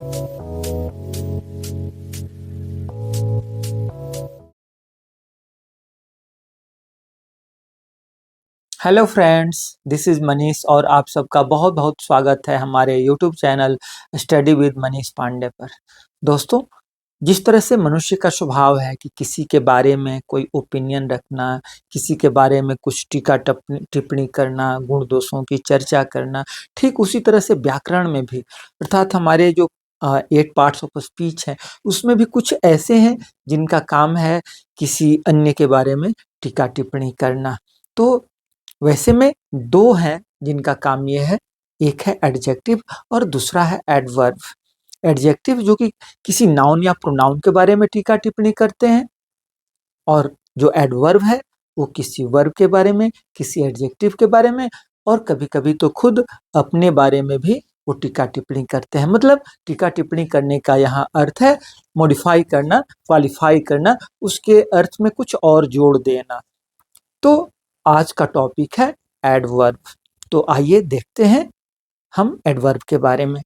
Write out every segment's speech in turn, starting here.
Hello friends, this is Manish और आप सबका बहुत बहुत स्वागत है हमारे YouTube channel study with Manish Pandey पर। दोस्तों, जिस तरह से मनुष्य का स्वभाव है कि किसी के बारे में कोई ओपिनियन रखना, किसी के बारे में कुछ टीका टिप्पणी करना, गुण दोषों की चर्चा करना, ठीक उसी तरह से व्याकरण में भी, अर्थात हमारे जो 8 पार्ट्स ऑफ स्पीच हैं, उसमें भी कुछ ऐसे हैं जिनका काम है किसी अन्य के बारे में टीका टिप्पणी करना। तो वैसे में 2 हैं जिनका काम ये है, एक है एडजेक्टिव और दूसरा है एडवर्ब। एडजेक्टिव जो कि किसी नाउन या प्रोनाउन के बारे में टीका टिप्पणी करते हैं, और जो एडवर्ब है वो किसी वर्ब के बारे में, किसी एडजेक्टिव के बारे में, और कभी-कभी तो खुद अपने बारे में भी वो टीका टिप्पणी करते हैं। मतलब टीका टिप्पणी करने का यहाँ अर्थ है मॉडिफाई करना, क्वालिफाई करना, उसके अर्थ में कुछ और जोड़ देना। तो आज का टॉपिक है एडवर्ब। तो आइए देखते हैं हम एडवर्ब के बारे में।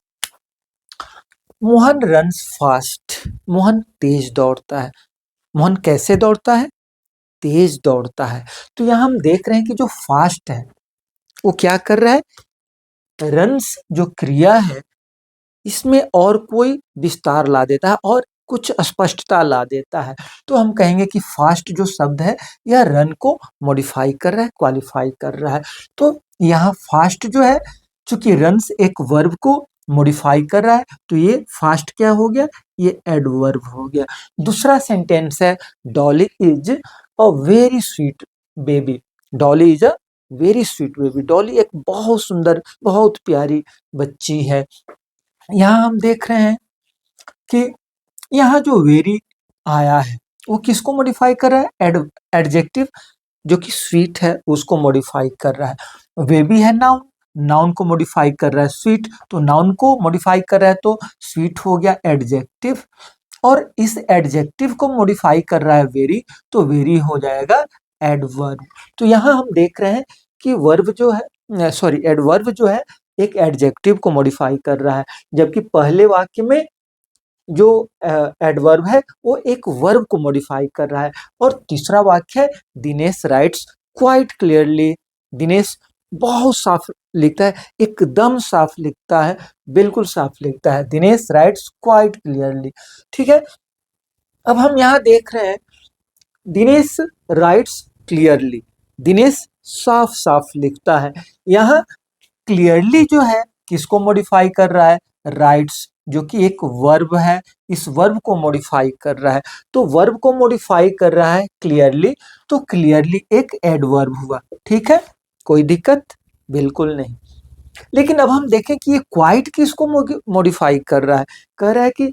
Mohan runs fast. मोहन तेज दौड़ता है। मोहन कैसे दौड़ता है? तेज दौड़ता है। तो यहाँ हम देख रहे हैं कि जो फास्ट है वो क्या कर रहा है? रन्स जो क्रिया है इसमें और कोई विस्तार ला देता है और कुछ स्पष्टता ला देता है। तो हम कहेंगे कि फास्ट जो शब्द है यह रन को मॉडिफाई कर रहा है, क्वालिफाई कर रहा है। तो यहाँ फास्ट जो है, चूंकि रन्स एक वर्ब को मॉडिफाई कर रहा है, तो ये फास्ट क्या हो गया? ये एडवर्ब हो गया। दूसरा सेंटेंस है Dolly is a very sweet baby. Dolly is a very sweet baby. Dolly एक बहुत सुंदर, बहुत प्यारी बच्ची है। यहाँ हम देख रहे हैं कि यहाँ जो वेरी आया है वो किसको मॉडिफाई कर रहा है? एडजेक्टिव जो कि स्वीट है उसको मॉडिफाई कर रहा है। बेबी है नाउन, नाउन को मॉडिफाई कर रहा है स्वीट, तो नाउन को मॉडिफाई कर रहा है तो स्वीट हो गया एडजेक्टिव, और इस एडजेक्टिव को मॉडिफाई कर रहा है वेरी, तो वेरी हो जाएगा एडवर्ब। तो यहाँ हम देख रहे हैं कि वर्ब जो है, सॉरी, एडवर्ब जो है एक एडजेक्टिव को मॉडिफाई कर रहा है, जबकि पहले वाक्य में जो एडवर्ब है वो एक वर्ब को मॉडिफाई कर रहा है। और तीसरा वाक्य है Dinesh rights quite clearly. Dinesh बहुत साफ लिखता है, एकदम साफ लिखता है, बिल्कुल साफ लिखता है। Dinesh rights quite clearly. ठीक है, अब हम यहाँ देख रहे हैं दिनेश राइट्स क्लियरली। दिनेश साफ साफ लिखता है। यहाँ क्लियरली जो है किसको मॉडिफाई कर रहा है? राइट्स जो कि एक वर्ब है, इस वर्ब को मॉडिफाई कर रहा है। तो वर्ब को मॉडिफाई कर रहा है क्लियरली, तो क्लियरली एक एडवर्ब हुआ। ठीक है, कोई दिक्कत बिल्कुल नहीं। लेकिन अब हम देखें कि ये क्वाइट किसको मॉडिफाई कर रहा है? कह रहा है कि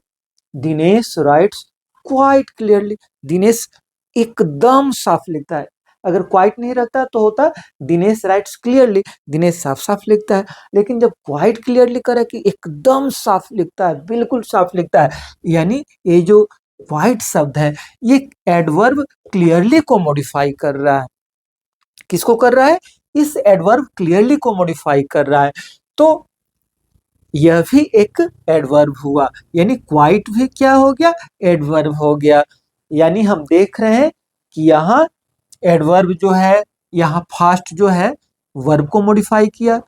Dinesh rights quite clearly. Dinesh एकदम साफ लिखता है। अगर क्वाइट नहीं रखता तो होता दिनेश राइट्स क्लियरली, दिनेश साफ साफ लिखता है। लेकिन जब क्वाइट क्लियरली करे कि एकदम साफ लिखता है, बिल्कुल साफ लिखता है, यानी ये जो क्वाइट शब्द है ये एडवर्ब क्लियरली को मॉडिफाई कर रहा है। किसको कर रहा है? इस एडवर्ब क्लियरली को मॉडिफाई कर रहा है। तो यह भी एक एडवर्ब हुआ, यानी क्वाइट भी क्या हो गया? एडवर्ब हो गया। यानी हम देख रहे हैं कि यहाँ एडवर्ब जो है, यहाँ फास्ट जो है वर्ब को मॉडिफाई किया।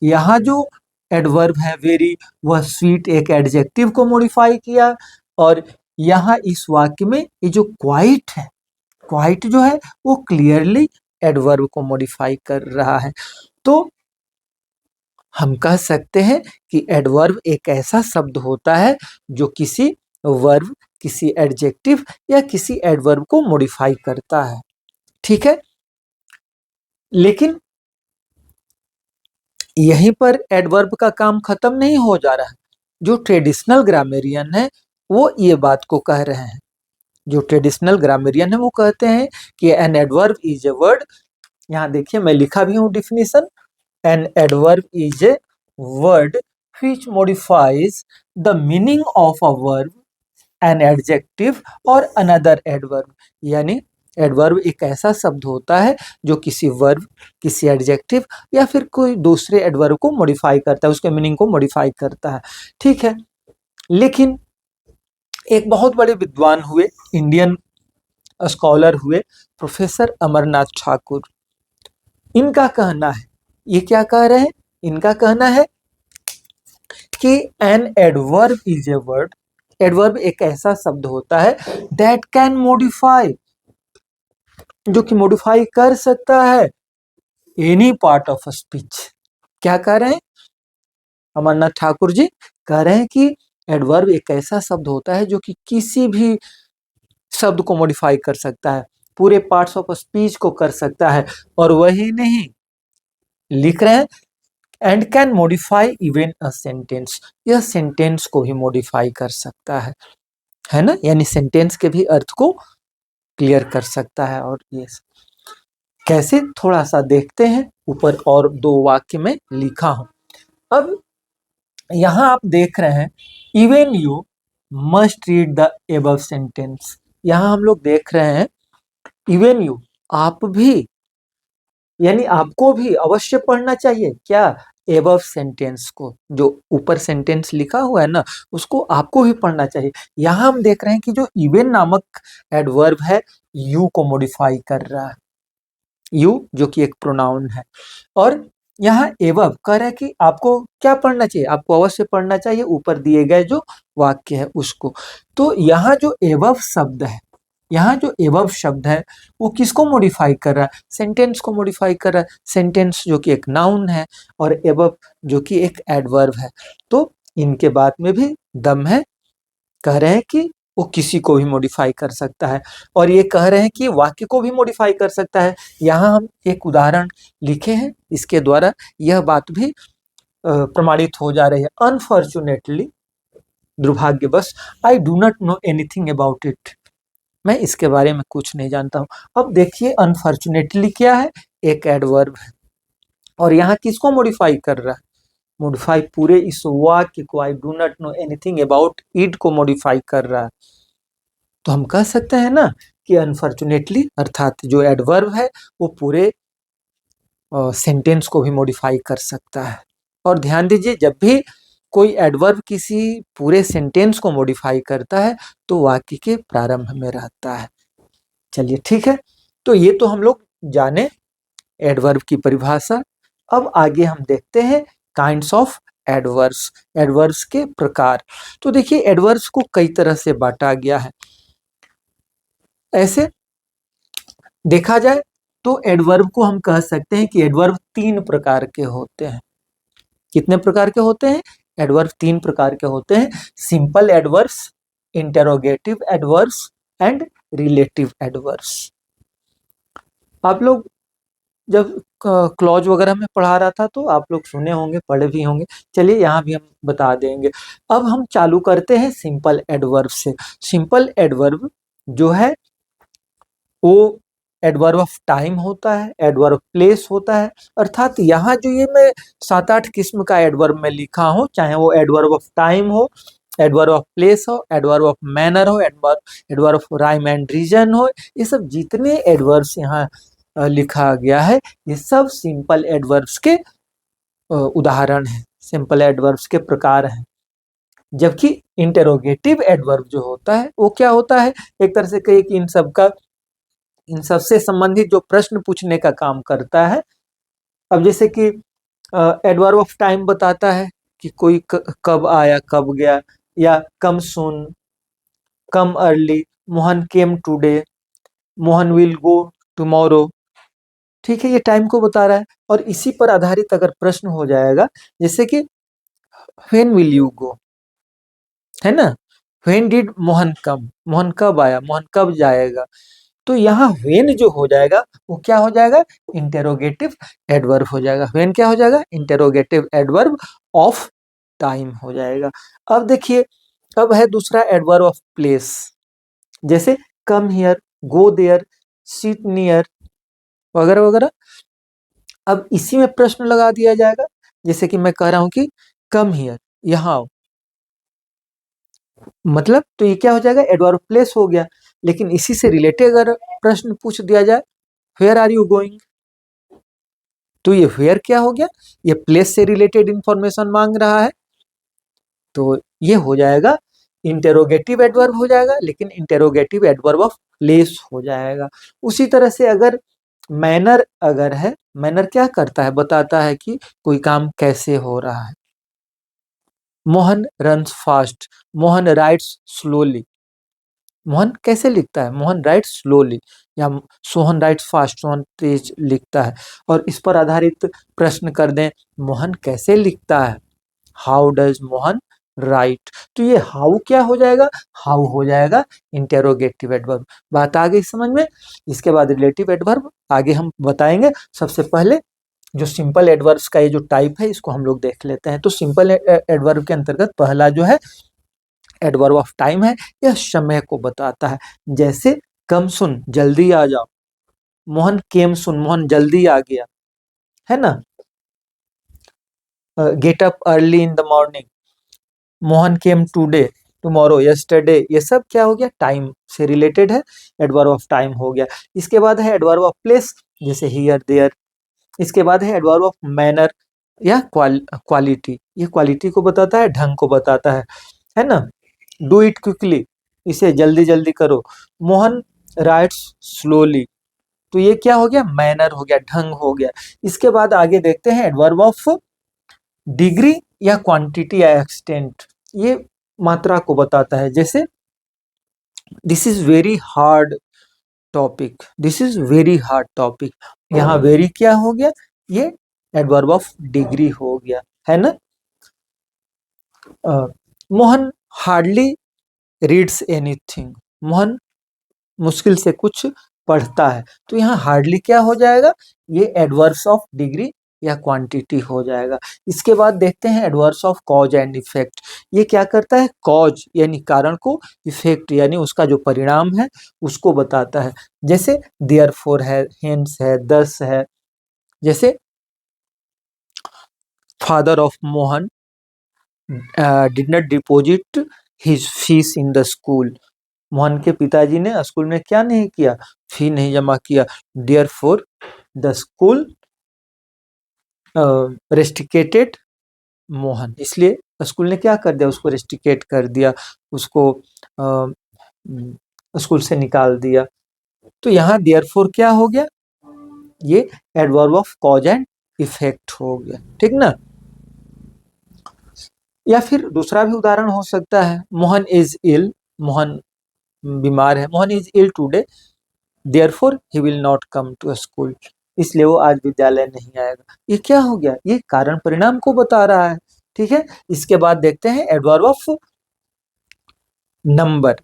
यहाँ जो एडवर्ब है वेरी, वह स्वीट एक एडजेक्टिव को मॉडिफाई किया। और यहाँ इस वाक्य में ये जो क्वाइट है, क्वाइट जो है वो क्लियरली एडवर्ब को मॉडिफाई कर रहा है। तो हम कह सकते हैं कि एडवर्ब एक ऐसा शब्द होता है जो किसी वर्ब, किसी एडजेक्टिव या किसी एडवर्ब को मॉडिफाई करता है। ठीक है, लेकिन यहीं पर एडवर्ब का काम खत्म नहीं हो जा रहा है। जो ट्रेडिशनल ग्रामेरियन है वो ये बात को कह रहे हैं। जो ट्रेडिशनल ग्रामेरियन है वो कहते हैं कि an adverb is a word. यहाँ देखिए मैं लिखा भी हूँ definition. An adverb is a word which modifies the meaning of a verb, an adjective और another adverb। यानी एडवर्ब एक ऐसा शब्द होता है जो किसी वर्ब, किसी एडजेक्टिव या फिर कोई दूसरे एडवर्ब को मॉडिफाई करता है, उसके मीनिंग को मॉडिफाई करता है। ठीक है, लेकिन एक बहुत बड़े विद्वान हुए, इंडियन स्कॉलर हुए, प्रोफेसर अमरनाथ ठाकुर। इनका कहना है, ये क्या कह रहे हैं, इनका कहना है कि an adverb is a word, adverb एक ऐसा शब्द होता है दैट कैन मॉडिफाई, जो कि मॉडिफाई कर सकता है एनी पार्ट ऑफ स्पीच। क्या कह रहे हैं अमरनाथ ठाकुर जी, कह रहे हैं कि एडवर्ब एक ऐसा शब्द होता है जो कि किसी भी शब्द को मॉडिफाई कर सकता है, पूरे पार्ट्स ऑफ स्पीच को कर सकता है। और वही नहीं, लिख रहे हैं and can modify even a sentence, यह सेंटेंस को भी मॉडिफाई कर सकता है ना, यानी सेंटेंस के भी अर्थ को क्लियर कर सकता है। और ये कैसे, थोड़ा सा देखते हैं, ऊपर और दो वाक्य में लिखा हूं। अब यहां आप देख रहे हैं even you must read the above sentence, यहां हम लोग देख रहे हैं इवन यू, आप भी, यानी आपको भी अवश्य पढ़ना चाहिए क्या, एबव सेंटेंस को, जो ऊपर सेंटेंस लिखा हुआ है ना, उसको आपको भी पढ़ना चाहिए। यहां हम देख रहे हैं कि जो इवन नामक एडवर्ब है यू को मॉडिफाई कर रहा है, यू जो कि एक प्रोनाउन है। और यहाँ एबव कह रहा है कि आपको क्या पढ़ना चाहिए, आपको अवश्य पढ़ना चाहिए ऊपर दिए गए जो वाक्य है उसको। तो यहाँ जो एबव शब्द है, यहाँ जो एबव शब्द है वो किसको मॉडिफाई कर रहा है, सेंटेंस को मॉडिफाई कर रहा है। सेंटेंस जो कि एक नाउन है और एबव जो कि एक एडवर्ब है, तो इनके बात में भी दम है। कह रहे हैं कि वो किसी को भी मॉडिफाई कर सकता है, और ये कह रहे हैं कि वाक्य को भी मॉडिफाई कर सकता है। यहाँ हम एक उदाहरण लिखे हैं, इसके द्वारा यह बात भी प्रमाणित हो जा रही है। अनफॉर्चुनेटली, दुर्भाग्यवश, I do not know anything about it, मैं इसके बारे में कुछ नहीं जानता हूँ। अब देखिए अनफॉर्चुनेटली क्या है, एक एडवर्ब है, और यहाँ किसको मॉडिफाई कर रहा है, मॉडिफाई पूरे इस वाक्य को, I do not know anything about it को मॉडिफाई कर रहा है। तो हम कह सकते हैं ना कि अनफॉर्चुनेटली अर्थात जो एडवर्ब है वो पूरे सेंटेंस को भी मॉडिफाई कर सकता है। और ध्यान दीजिए, जब भी कोई एडवर्ब किसी पूरे सेंटेंस को मॉडिफाई करता है तो वाक्य के प्रारंभ में रहता है। चलिए ठीक है, तो ये तो हम लोग जाने एडवर्ब की परिभाषा। अब आगे हम देखते हैं काइंड्स ऑफ एडवर्ब्स, एडवर्ब्स के प्रकार। तो देखिए एडवर्ब्स को कई तरह से बांटा गया है। ऐसे देखा जाए तो एडवर्ब को हम कह सकते हैं कि एडवर्ब तीन प्रकार के होते हैं। कितने प्रकार के होते हैं, एडवर्ब तीन प्रकार के होते हैं। Simple adverbs, interrogative adverbs and relative adverbs. आप लोग जब क्लॉज वगैरह में पढ़ा रहा था तो आप लोग सुने होंगे, पढ़े भी होंगे। चलिए यहाँ भी हम बता देंगे। अब हम चालू करते हैं सिंपल एडवर्ब से। सिंपल एडवर्ब जो है वो एडवर्ब ऑफ टाइम होता है, एडवर्ब ऑफ प्लेस होता है। अर्थात यहाँ जो ये मैं 7-8 किस्म का एडवर्ब में लिखा हूँ, चाहे वो एडवर्ब ऑफ टाइम हो, एडवर्ब ऑफ प्लेस हो, एडवर्ब ऑफ मैनर हो, adverb of rhyme and reason हो, ये सब जितने एडवर्ब्स यहाँ लिखा गया है ये सब सिंपल एडवर्ब्स के उदाहरण हैं, सिंपल एडवर्ब्स के प्रकार हैं। जबकि इंटेरोगेटिव एडवर्ब जो होता है वो क्या होता है, एक तरह से कहिए कि इन सबसे संबंधित जो प्रश्न पूछने का काम करता है। अब जैसे कि एडवर्ब ऑफ टाइम बताता है कि कोई कब आया कब गया, या come soon, come early, Mohan came today, Mohan will go tomorrow. ठीक है, ये टाइम को बता रहा है। और इसी पर आधारित अगर प्रश्न हो जाएगा, जैसे कि व्हेन विल यू गो, है ना, व्हेन डिड मोहन कम, मोहन कब आया, मोहन कब जाएगा। तो यहाँ व्हेन जो हो जाएगा वो क्या हो जाएगा, इंटेरोगेटिव एडवर्ब हो जाएगा। व्हेन क्या हो जाएगा, इंटेरोगेटिव एडवर्ब ऑफ टाइम हो जाएगा। अब देखिए, अब है दूसरा एडवर्ब ऑफ प्लेस, जैसे come here, go there, sit near वगैरह वगैरह। अब इसी में प्रश्न लगा दिया जाएगा, जैसे कि मैं कह रहा हूं कि कम हियर, यहाँ आओ, मतलब तो ये क्या हो जाएगा, एडवर्ब प्लेस हो गया। लेकिन इसी से रिलेटेड अगर प्रश्न पूछ दिया जाए, वेयर आर यू गोइंग, तो ये वेयर क्या हो गया, ये प्लेस से रिलेटेड इंफॉर्मेशन मांग रहा है, तो ये हो जाएगा इंटेरोगेटिव एडवर्ब हो जाएगा, लेकिन इंटेरोगेटिव एडवर्ब ऑफ प्लेस हो जाएगा। उसी तरह से अगर मैनर अगर है, मैनर क्या करता है, बताता है कि कोई काम कैसे हो रहा है। Mohan runs fast, Mohan rights slowly. Mohan कैसे लिखता है, मोहन राइट्स स्लोली, या सोहन राइट्स फास्ट, सोहन तेज लिखता है। और इस पर आधारित प्रश्न कर दें, मोहन कैसे लिखता है, हाउ डज मोहन राइट। तो ये हाउ क्या हो जाएगा, हाउ हो जाएगा इंटेरोगेटिव एडवर्ब। बात आ गई समझ में। इसके बाद रिलेटिव एडवर्ब आगे हम बताएंगे। सबसे पहले जो सिंपल एडवर्ब्स का ये जो टाइप है इसको हम लोग देख लेते हैं। तो सिंपल एडवर्ब के अंतर्गत पहला जो है एडवर्ब ऑफ टाइम है, यह समय को बताता है। जैसे कम सुन, जल्दी आ जाओ। मोहन केम सुन, मोहन जल्दी आ गया, है ना। Get up early in the morning, Mohan came today, tomorrow, yesterday. ये सब क्या हो गया, टाइम से रिलेटेड है, एडवर्ब ऑफ टाइम हो गया। इसके बाद है एडवर्ब ऑफ प्लेस, जैसे हियर देयर। इसके बाद है एडवर्ब ऑफ मैनर या क्वालिटी, ये क्वालिटी को बताता है, ढंग को बताता है ना। डू इट क्विकली, इसे जल्दी जल्दी करो। मोहन राइट्स स्लोली, तो ये क्या हो गया, मैनर हो गया, ढंग हो गया। इसके बाद आगे देखते हैं एडवर्ब ऑफ डिग्री या क्वांटिटी या एक्सटेंट, ये मात्रा को बताता है। जैसे this is very hard topic, this is very hard topic, यहाँ वेरी क्या हो गया, ये एडवर्ब ऑफ डिग्री हो गया, है ना। Mohan hardly reads anything, Mohan मुश्किल से कुछ पढ़ता है। तो यहाँ हार्डली क्या हो जाएगा, ये एडवर्ब्स ऑफ डिग्री या क्वांटिटी हो जाएगा। इसके बाद देखते हैं adverbs of cause and effect, ये क्या करता है, कॉज यानी कारण को, इफेक्ट यानी उसका जो परिणाम है उसको बताता है। जैसे देयरफॉर है, हेंस है, दस है। जैसे father of Mohan did not deposit his fees in the school, Mohan के पिताजी ने स्कूल में क्या नहीं किया, फी नहीं जमा किया। Therefore the school restricted Mohan, इसलिए स्कूल ने क्या कर दिया, उसको रेस्ट्रिकेट कर दिया, उसको स्कूल से निकाल दिया। तो यहाँ देयरफॉर क्या हो गया, ये adverb of cause and effect हो गया, ठीक ना। या फिर दूसरा भी उदाहरण हो सकता है, मोहन इज इल, मोहन बीमार है, Mohan is ill today, therefore he will not come to school, इसलिए वो आज विद्यालय नहीं आएगा। ये क्या हो गया, ये कारण परिणाम को बता रहा है, ठीक है। इसके बाद देखते हैं adverb of number.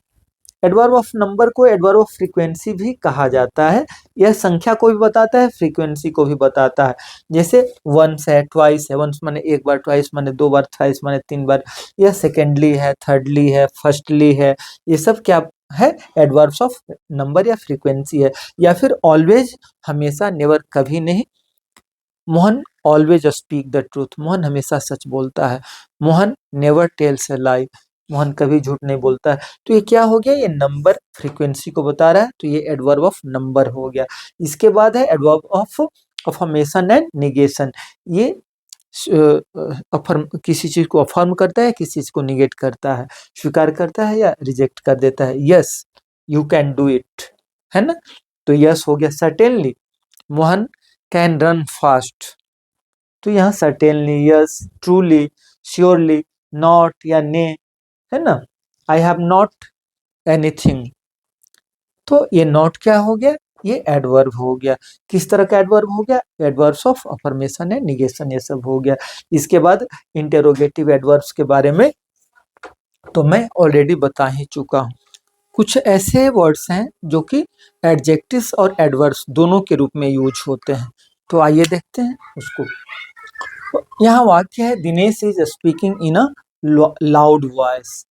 Adverb of number को एडवर्ब ऑफ फ्रीक्वेंसी भी कहा जाता है। यह संख्या को भी बताता है, फ्रीक्वेंसी को भी बताता है। जैसे वंस है, ट्वाइस है, वंस माने एक बार, ट्वाइस माने दो बार, थ्राइस माने तीन बार। यह सेकेंडली है, थर्डली है, फर्स्टली है, ये सब क्या है, एडवर्ब्स ऑफ नंबर या फ्रीक्वेंसी है। या फिर ऑलवेज, हमेशा, नेवर कभी नहीं। Mohan always speak the truth, Mohan हमेशा सच बोलता है। मोहन नेवर टेल्स अ लाई, मोहन कभी झूठ नहीं बोलता है। तो ये क्या हो गया, ये नंबर फ्रीक्वेंसी को बता रहा है, तो ये एडवर्ब ऑफ नंबर हो गया। इसके बाद है adverb of affirmation and negation, ये किसी चीज को अफर्म करता है, किसी चीज को निगेट करता है, स्वीकार करता है या रिजेक्ट कर देता है। Yes you can do it, है ना। तो यस हो गया certainly, Mohan can run fast, तो यहाँ certainly, yes, truly, surely, not या ने, है ना। आई हैव नॉट एनीथिंग, तो ये नॉट क्या हो गया, ये एडवर्ब हो गया। किस तरह का एडवर्ब हो गया, adverbs of affirmation and negation, ये सब हो गया। इसके बाद इंटेरोगेटिव एडवर्ब्स के बारे में तो मैं ऑलरेडी बता ही चुका हूँ। कुछ ऐसे वर्ड्स हैं जो कि एडजेक्टिव्स और एडवर्ब्स दोनों के रूप में यूज होते हैं, तो आइए देखते हैं उसको। यहाँ वाक्य है, Dinesh is speaking in a loud voice.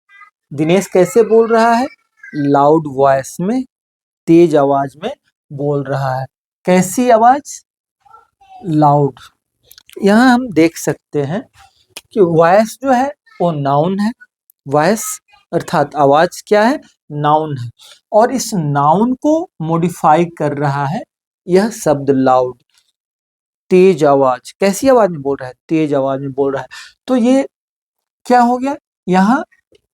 Dinesh कैसे बोल रहा है, लाउड वॉइस में, तेज आवाज में बोल रहा है। कैसी आवाज, लाउड। यहाँ हम देख सकते हैं कि वॉइस जो है वो नाउन है, वॉइस अर्थात आवाज क्या है, नाउन है, और इस नाउन को मॉडिफाई कर रहा है यह शब्द लाउड। तेज आवाज, कैसी आवाज में बोल रहा है, तेज आवाज में बोल रहा है। तो ये क्या हो गया, यहाँ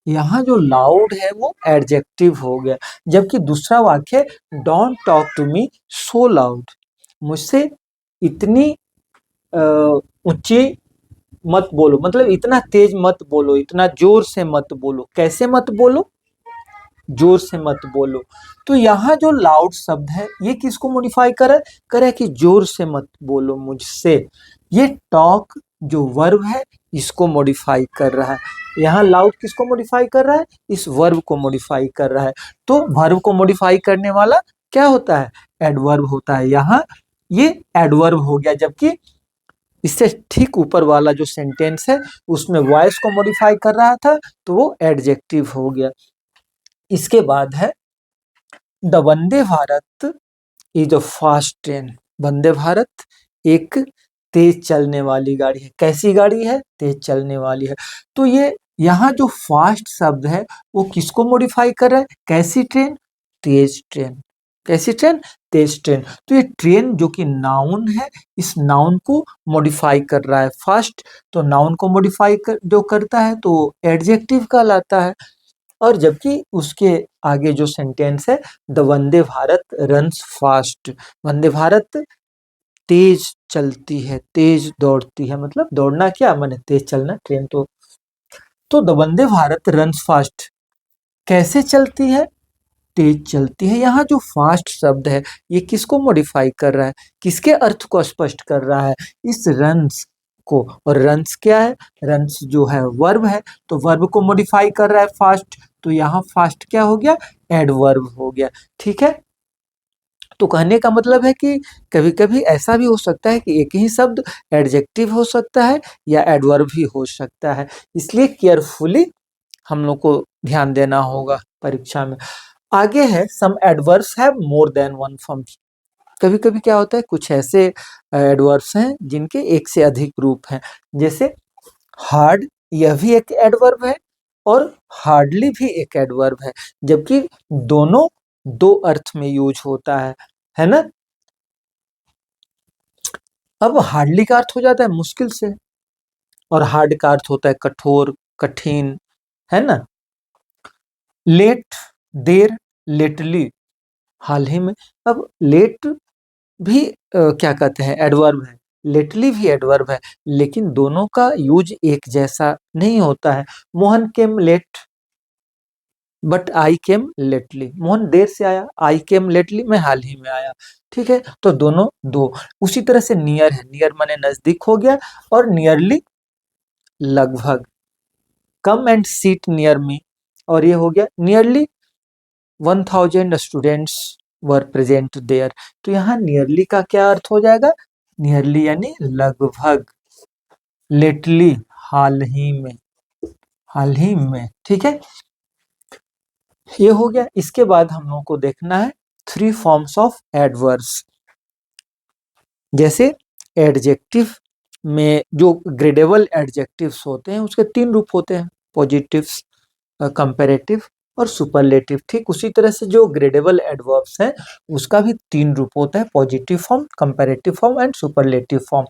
यहाँ जो लाउड है वो एडजेक्टिव हो गया, जबकि दूसरा वाक्य don't talk to me so loud, मुझसे इतनी ऊंची मत बोलो, मतलब इतना तेज मत बोलो, इतना जोर से मत बोलो। कैसे मत बोलो? जोर से मत बोलो। तो यहाँ जो लाउड शब्द है ये किसको मॉडिफाई करे कि जोर से मत बोलो मुझसे। ये टॉक जो वर्ब है इसको मॉडिफाई कर रहा है। यहाँ लाउड किसको मॉडिफाई कर रहा है? इस वर्ब को मॉडिफाई कर रहा है। तो वर्ब को मॉडिफाई करने वाला क्या होता है? एडवर्ब होता है। यहाँ ये एडवर्ब हो गया, जबकि इससे ठीक ऊपर वाला जो सेंटेंस है उसमें वॉइस को मॉडिफाई कर रहा था, तो वो एडजेक्टिव हो गया। इसके बाद है the Vande Bharat is a fast train. Vande Bharat एक तेज चलने वाली गाड़ी है। कैसी गाड़ी है? तेज चलने वाली है। तो ये यहाँ जो फास्ट शब्द है वो किसको मॉडिफाई कर रहा है? कैसी ट्रेन? तेज ट्रेन। कैसी ट्रेन? तेज ट्रेन। तो ये ट्रेन जो कि नाउन है, इस नाउन को मॉडिफाई कर रहा है। फास्ट तो नाउन को मॉडिफाई जो करता है तो एडजेक्टिव कहलाता है। और जबकि उसके आगे जो सेंटेंस है the Vande Bharat runs fast, Vande Bharat तेज चलती है, तेज दौड़ती है, मतलब दौड़ना क्या माने? तेज चलना। ट्रेन तो the Vande Bharat runs fast कैसे चलती है? तेज चलती है। यहाँ जो फास्ट शब्द है ये किसको मॉडिफाई कर रहा है? किसके अर्थ को स्पष्ट कर रहा है? इस रन्स को। और रन्स क्या है? रन्स जो है वर्ब है, तो वर्ब को मॉडिफाई कर रहा है फास्ट, तो यहाँ फास्ट क्या हो गया? एडवर्ब हो गया। ठीक है। तो कहने का मतलब है कि कभी कभी ऐसा भी हो सकता है कि एक ही शब्द एडजेक्टिव हो सकता है या एडवर्ब भी हो सकता है, इसलिए केयरफुली हम लोग को ध्यान देना होगा परीक्षा में। आगे है some adverbs have more than one forms. कभी कभी क्या होता है, कुछ ऐसे एडवर्ब्स हैं जिनके एक से अधिक रूप हैं। जैसे हार्ड, यह भी एक एडवर्ब है, और हार्डली भी एक एडवर्ब है, जबकि दोनों दो अर्थ में यूज होता है ना। अब हार्डली का अर्थ हो जाता है मुश्किल से, और हार्ड का अर्थ होता है कठोर, कठिन, है ना। लेट, देर, लेटली, हाल ही में। अब लेट भी क्या कहते हैं? एडवर्ब है। लेटली भी एडवर्ब है, लेकिन दोनों का यूज एक जैसा नहीं होता है। Mohan came late but I came lately. Mohan देर से आया, आई केम लेटली, मैं हाल ही में आया। ठीक है, तो दोनों दो। उसी तरह से नियर है, नियर माने नजदीक हो गया, और नियरली लगभग। Come and sit near me, और ये हो गया nearly 1000 students were present there. तो यहाँ नियरली का क्या अर्थ हो जाएगा? नियरली यानी लगभग, लेटली हाल ही में, हाल ही में। ठीक है, ये हो गया। इसके बाद हम लोग को देखना है 3 फॉर्म्स ऑफ एडवर्ब्स। जैसे एडजेक्टिव में जो ग्रेडेबल एडजेक्टिव्स होते हैं उसके 3 रूप होते हैं, पॉजिटिव्स, कंपैरेटिव और सुपरलेटिव। ठीक उसी तरह से जो ग्रेडेबल एडवर्ब्स हैं उसका भी 3 रूप होता है, positive form, comparative form and superlative form.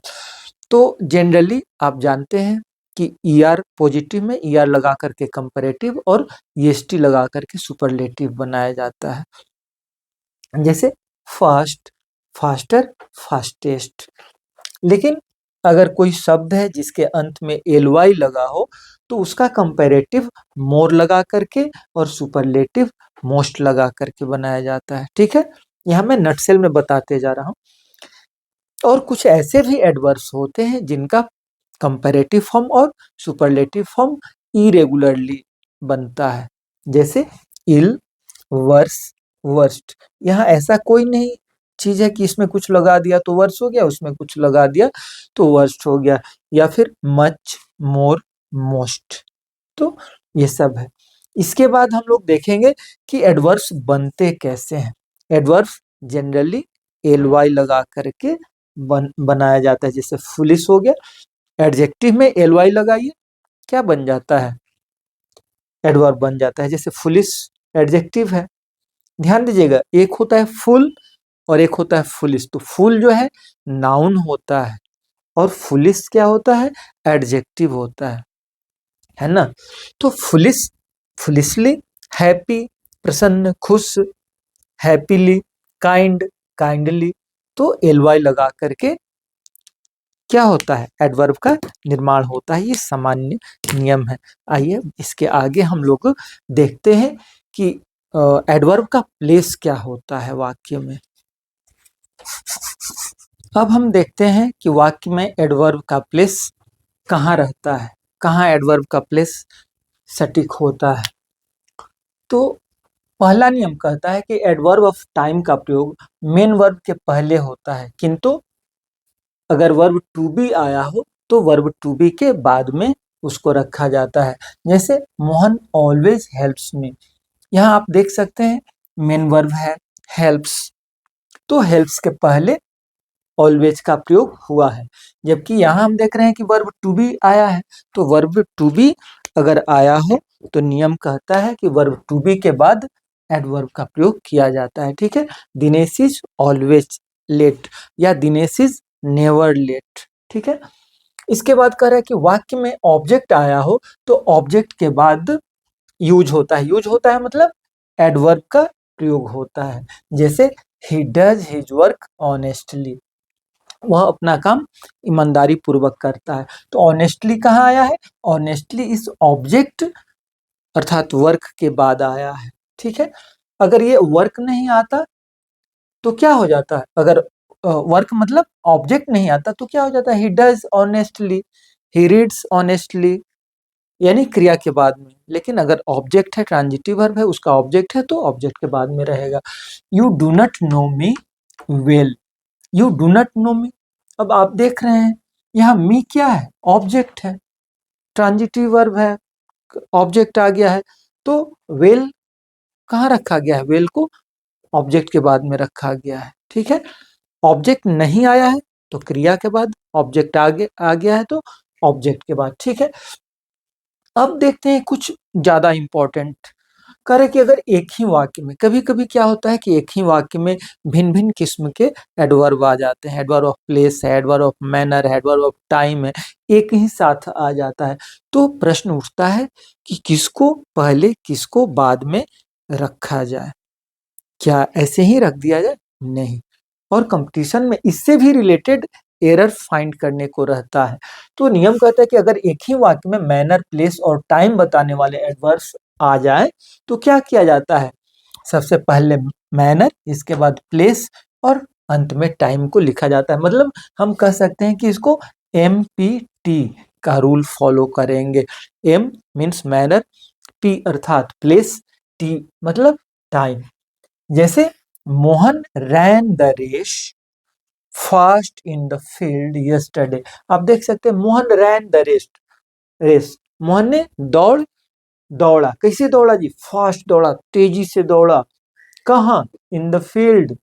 तो जनरली आप जानते हैं कि ईआर पॉजिटिव में ईआर लगा करके कंपैरेटिव और ईएसटी लगा करके सुपरलेटिव बनाया जाता है। जैसे फास्ट, फास्टर, फास्टेस्ट। लेकिन अगर कोई शब्द है जिसके अंत में एल वाई लगा हो तो उसका कंपैरेटिव मोर लगा करके और सुपरलेटिव मोस्ट लगा करके बनाया जाता है। ठीक है, यहां मैं नटसेल में बताते जा रहा हूं। और कुछ ऐसे भी एडवर्ब्स होते हैं जिनका कंपैरेटिव फॉर्म और सुपरलेटिव फॉर्म इरेगुलरली बनता है। जैसे इल, वर्स, वर्स्ट। यहाँ ऐसा कोई नहीं चीज है कि इसमें कुछ लगा दिया तो वर्स हो गया, उसमें कुछ लगा दिया तो वर्स्ट हो गया। या फिर मच, मोर, मोस्ट। तो ये सब है। इसके बाद हम लोग देखेंगे कि एडवर्ब्स बनते कैसे हैं। एडवर्ब्स जनरली एल वाई लगा करके बनाया जाता है। जैसे फुलिश हो गया, एडजेक्टिव में एल वाई लगाइए, क्या बन जाता है? एडवर्ब बन जाता है। जैसे फुलिश एडजेक्टिव है, ध्यान दीजिएगा, एक होता है फुल और एक होता है फुलिश। तो फुल जो है नाउन होता है और फुलिश क्या होता है? एडजेक्टिव होता है ना। तो फुलिश फुलिशली, हैप्पी प्रसन्न, खुश, हैप्पीली, काइंड काइंडली। तो एलवाई लगा करके क्या होता है, एडवर्ब का निर्माण होता है। ये सामान्य नियम है। आइए इसके आगे हम लोग देखते हैं कि एडवर्ब का प्लेस क्या होता है वाक्य में। अब हम देखते हैं कि वाक्य में एडवर्ब का प्लेस कहाँ रहता है, कहाँ एडवर्ब का प्लेस सटीक होता है। तो पहला नियम कहता है कि एडवर्ब ऑफ टाइम का प्रयोग मेन वर्ब के पहले होता है, किंतु अगर वर्ब टू बी आया हो तो वर्ब टू बी के बाद में उसको रखा जाता है। जैसे मोहन ऑलवेज हेल्प्स मी, यहाँ आप देख सकते हैं मेन वर्ब है हेल्प्स, तो हेल्प्स के पहले ऑलवेज का प्रयोग हुआ है। जबकि यहाँ हम देख रहे हैं कि वर्ब टू बी आया है, तो वर्ब टू बी अगर आया हो तो नियम कहता है कि वर्ब टू बी के बाद एडवर्ब का प्रयोग किया जाता है। ठीक है, दिनेश इज ऑलवेज लेट या दिनेश इज नेवर लेट। ठीक है, इसके बाद कह रहा है कि वाक्य में ऑब्जेक्ट आया हो तो ऑब्जेक्ट के बाद यूज होता है। यूज होता है मतलब एडवर्ब का प्रयोग होता है। जैसे he does his work honestly, वह अपना काम ईमानदारी पूर्वक करता है। तो ऑनेस्टली कहाँ आया है, ऑनेस्टली इस ऑब्जेक्ट अर्थात वर्क के बाद आया है। ठीक है, अगर ये वर्क नहीं आता तो क्या हो जाता है, अगर वर्क मतलब ऑब्जेक्ट नहीं आता तो क्या हो जाता है, he does honestly, he reads honestly, यानी क्रिया के बाद में। लेकिन अगर ऑब्जेक्ट है, ट्रांजिटिव वर्ब है, उसका ऑब्जेक्ट है तो ऑब्जेक्ट के बाद में रहेगा। You do not know me well, you do not know me. अब आप देख रहे हैं यहाँ मी क्या है, ऑब्जेक्ट है, ट्रांजिटिव वर्ब है, ऑब्जेक्ट आ गया है। तो वेल कहाँ रखा गया है, वेल को ऑब्जेक्ट के बाद में रखा गया है। ठीक है, ऑब्जेक्ट नहीं आया है तो क्रिया के बाद, ऑब्जेक्ट आगे आ गया है तो ऑब्जेक्ट के बाद। ठीक है, अब देखते हैं कुछ ज्यादा इंपॉर्टेंट। करे कि अगर एक ही वाक्य में, कभी कभी क्या होता है कि एक ही वाक्य में भिन्न भिन्न किस्म के एडवर्ब आ जाते हैं, एडवर्ब ऑफ प्लेस है, एडवर्ब ऑफ मैनर है, एडवर्ब ऑफ टाइम है, एक ही साथ आ जाता है। तो प्रश्न उठता है कि किसको पहले किसको बाद में रखा जाए, क्या ऐसे ही रख दिया जाए? नहीं, और कंपटीशन में इससे भी रिलेटेड एरर फाइंड करने को रहता है। तो नियम कहता है कि अगर एक ही वाक्य में मैनर, प्लेस और टाइम बताने वाले एडवर्ब्स आ जाए तो क्या किया जाता है, सबसे पहले मैनर, इसके बाद प्लेस और अंत में टाइम को लिखा जाता है। मतलब हम कह सकते हैं कि इसको MPT का रूल फॉलो करेंगे। M मीन्स मैनर, P अर्थात प्लेस, T मतलब टाइम। जैसे Mohan ran the race fast in the field yesterday, आप देख सकते हैं Mohan ran the race, Mohan ने दौड़ा, कैसे दौड़ा जी, फास्ट दौड़ा, तेजी से दौड़ा। कहाँ, इन द फील्ड,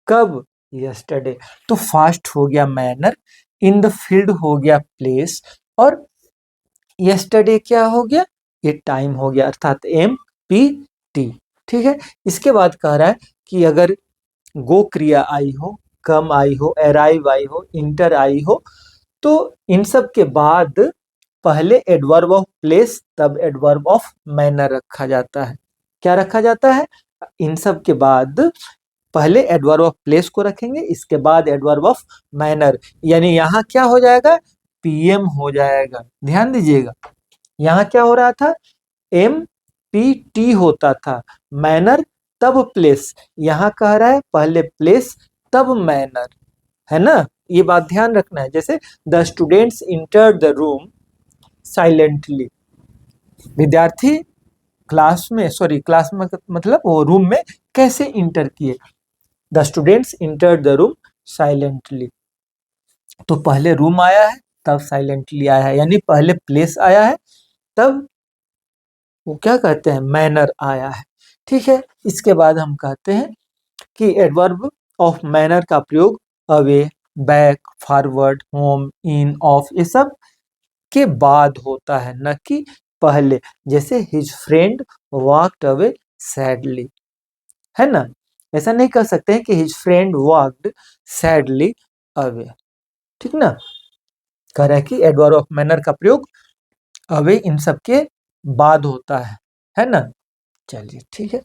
कब, यस्टरडे। तो फास्ट हो गया मैनर, इन द फील्ड हो गया प्लेस, और यस्टरडे क्या हो गया, ये टाइम हो गया, अर्थात MPT। ठीक है, इसके बाद कह रहा है कि अगर गो क्रिया आई हो, कम आई हो, अराइव आई हो, इंटर आई हो, तो इन सब के बाद पहले एडवर्ब ऑफ प्लेस तब एडवर्ब ऑफ मैनर रखा जाता है। क्या रखा जाता है, इन सब के बाद पहले एडवर्ब ऑफ प्लेस को रखेंगे, इसके बाद एडवर्ब ऑफ मैनर, यानी यहाँ क्या हो जाएगा, PM हो जाएगा। ध्यान दीजिएगा, यहाँ क्या हो रहा था, MPT होता था, मैनर तब प्लेस, यहाँ कह रहा है पहले प्लेस तब मैनर, है ना, ये बात ध्यान रखना है। जैसे the students enter the room silently, विद्यार्थी क्लास में मतलब वो रूम में कैसे इंटर किए, the students enter the room silently. तो पहले रूम आया है तब साइलेंटली आया है, यानी पहले प्लेस आया है तब वो क्या कहते हैं, मैनर आया है। ठीक है, इसके बाद हम कहते हैं कि एडवर्ब ऑफ मैनर का प्रयोग away, back, forward, home, in, of, ये सब के बाद होता है, न कि पहले। जैसे his friend walked away sadly, है ना, ऐसा नहीं कह सकते हैं कि his friend walked sadly away. ठीक ना, कह रहा है कि एडवर्ब ऑफ मैनर का प्रयोग अवे इन सब के बाद होता है है ना। चलिए ठीक है,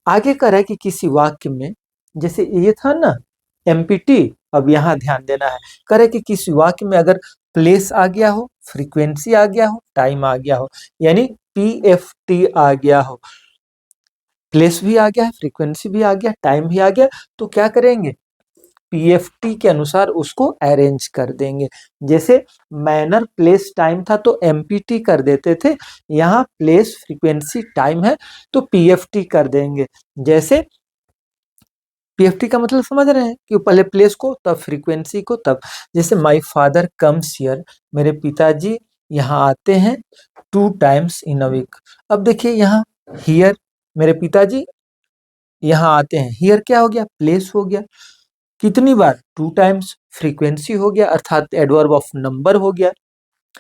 आगे कह रहा है कि किसी वाक्य में, जैसे ये था ना एमपीटी, अब यहाँ ध्यान देना है। कह रहा है कि किसी वाक्य में अगर प्लेस आ गया हो, फ्रीक्वेंसी आ गया हो, टाइम आ गया हो, यानी पीएफटी आ गया हो, प्लेस भी आ गया है, फ्रीक्वेंसी भी आ गया, टाइम भी आ गया, तो क्या करेंगे, पीएफटी के अनुसार उसको अरेंज कर देंगे। जैसे मैनर प्लेस टाइम था तो एमपीटी कर देते थे, यहाँ प्लेस फ्रीक्वेंसी टाइम है तो पीएफटी कर देंगे। जैसे पीएफटी का मतलब समझ रहे हैं कि पहले प्लेस को तब फ्रीक्वेंसी को तब, जैसे माय फादर कम्स हियर, मेरे पिताजी यहाँ आते हैं 2 times इन अ वीक। अब देखिए यहाँ हियर, मेरे पिताजी यहाँ आते हैं, हियर क्या हो गया, प्लेस हो गया, कितनी बार, 2 times, फ्रीक्वेंसी हो गया अर्थात एडवर्ब ऑफ नंबर हो गया,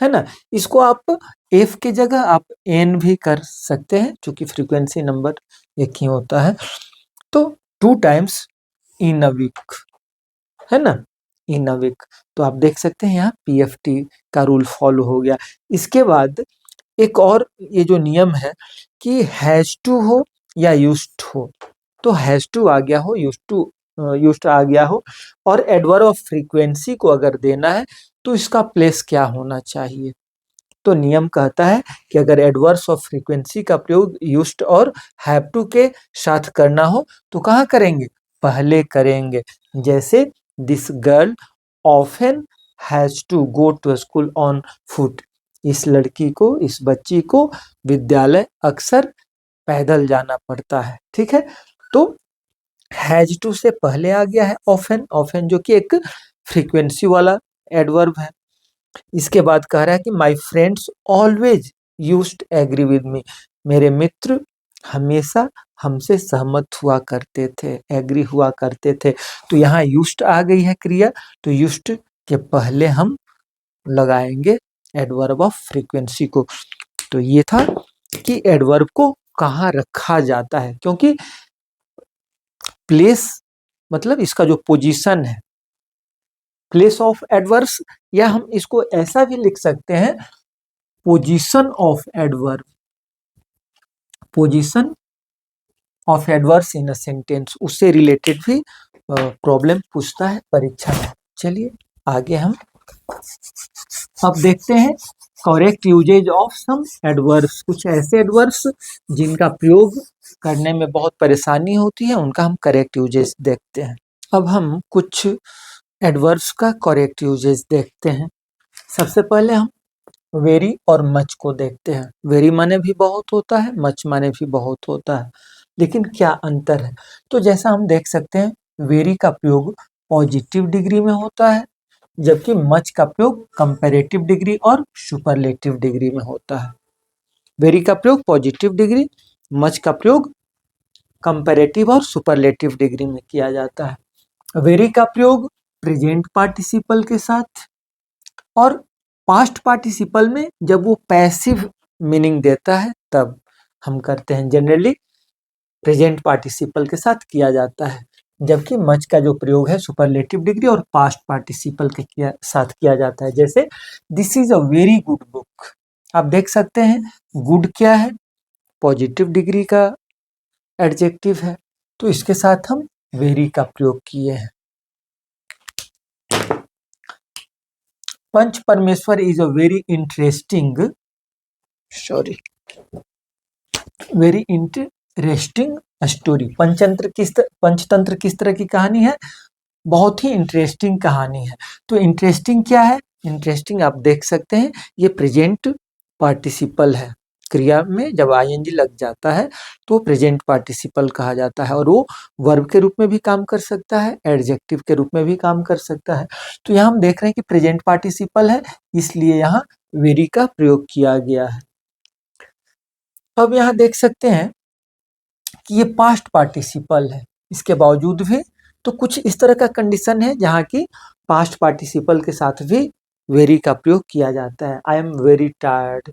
है ना। इसको आप एफ के जगह आप एन भी कर सकते हैं, क्योंकि फ्रीक्वेंसी नंबर एक ही होता है। तो 2 times इन अ वीक, है ना, इन अ वीक। तो आप देख सकते हैं यहाँ पीएफटी का रूल फॉलो हो गया। इसके बाद एक और ये जो नियम है कि हैज टू हो या यूज्ड हो, तो हैज टू आ गया हो, यूज्ड आ गया हो, और एडवर्ब ऑफ फ्रीक्वेंसी को अगर देना है तो इसका प्लेस क्या होना चाहिए। तो नियम कहता है कि अगर एडवर्ब्स ऑफ फ्रीक्वेंसी का प्रयोग यूज्ड और हैव टू के साथ करना हो तो कहाँ करेंगे, पहले करेंगे। जैसे this girl often has to go to school on foot, इस लड़की को, इस बच्ची को विद्यालय अक्सर पैदल जाना पड़ता है, ठीक है। तो हैज टू से पहले आ गया है ऑफन, ऑफन जो कि एक फ्रीक्वेंसी वाला एडवर्ब है। इसके बाद कह रहा है कि my friends always used agree with me, मेरे मित्र हमेशा हमसे सहमत हुआ करते थे, एग्री हुआ करते थे। तो यहाँ यूज्ड आ गई है क्रिया, तो यूज्ड के पहले हम लगाएंगे एडवर्ब ऑफ फ्रीक्वेंसी को। तो ये था कि एडवर्ब को कहाँ रखा जाता है, क्योंकि प्लेस मतलब इसका जो पोजीशन है, प्लेस ऑफ एडवर्ब्स, या हम इसको ऐसा भी लिख सकते हैं position of adverb, position of adverbs in a sentence, उससे रिलेटेड भी प्रॉब्लम पूछता है परीक्षा में। चलिए आगे हम अब देखते हैं correct usages of some adverbs, कुछ ऐसे एडवर्ब्स जिनका प्रयोग करने में बहुत परेशानी होती है, उनका हम करेक्ट यूजेज देखते हैं। अब हम कुछ एडवर्ब्स का करेक्ट यूजेज देखते हैं। सबसे पहले हम वेरी और मच को देखते हैं। वेरी माने भी बहुत होता है, मच माने भी बहुत होता है, लेकिन क्या अंतर है। तो जैसा हम देख सकते हैं, वेरी का प्रयोग पॉजिटिव डिग्री में होता है, जबकि मच का प्रयोग कंपैरेटिव डिग्री और सुपरलेटिव डिग्री में होता है। वेरी का प्रयोग पॉजिटिव डिग्री, मच का प्रयोग कंपैरेटिव और सुपरलेटिव डिग्री में किया जाता है। वेरी का प्रयोग प्रेजेंट पार्टिसिपल के साथ, और पास्ट पार्टिसिपल में जब वो पैसिव मीनिंग देता है तब हम करते हैं। जनरली प्रेजेंट पार्टिसिपल के साथ किया जाता है, जबकि मच का जो प्रयोग है सुपरलेटिव डिग्री और पास्ट पार्टिसिपल के साथ किया जाता है। जैसे this is a very good book, आप देख सकते हैं गुड क्या है, पॉजिटिव डिग्री का एडजेक्टिव है, तो इसके साथ हम वेरी का प्रयोग किए हैं। पंच परमेश्वर is a very interesting story. Panchatantra किस तरह की कहानी है, बहुत ही इंटरेस्टिंग कहानी है। तो इंटरेस्टिंग क्या है, इंटरेस्टिंग आप देख सकते हैं ये प्रेजेंट पार्टिसिपल है, क्रिया में जब आईएनजी लग जाता है तो प्रेजेंट पार्टिसिपल कहा जाता है, और वो वर्ब के रूप में भी काम कर सकता है, एडजेक्टिव के रूप में भी काम कर सकता है। तो यहाँ हम देख रहे हैं कि प्रेजेंट पार्टिसिपल है, इसलिए यहाँ वेरी का प्रयोग किया गया है। अब यहाँ देख सकते हैं कि ये पास्ट पार्टिसिपल है, इसके बावजूद भी तो कुछ इस तरह का कंडीशन है जहाँ की पास्ट पार्टिसिपल के साथ भी वेरी का प्रयोग किया जाता है। आई एम वेरी टायर्ड,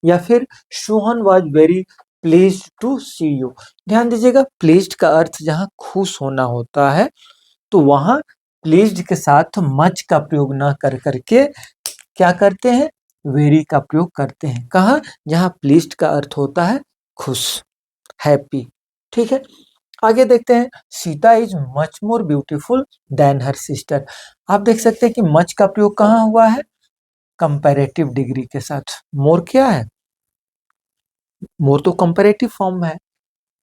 या फिर Sohan was very pleased to see you. ध्यान दीजिएगा, प्लीज्ड का अर्थ जहाँ खुश होना होता है, तो वहाँ प्लीज्ड के साथ मच का प्रयोग न कर करके क्या करते हैं, वेरी का प्रयोग करते हैं। कहाँ, जहाँ प्लीज्ड का अर्थ होता है खुश, हैप्पी। ठीक है, आगे देखते हैं। Sita is much more beautiful then her sister. आप देख सकते हैं कि मच का प्रयोग कहाँ हुआ है? कंपैरेटिव डिग्री के साथ। मोर क्या है? मोर तो कंपैरेटिव फॉर्म है,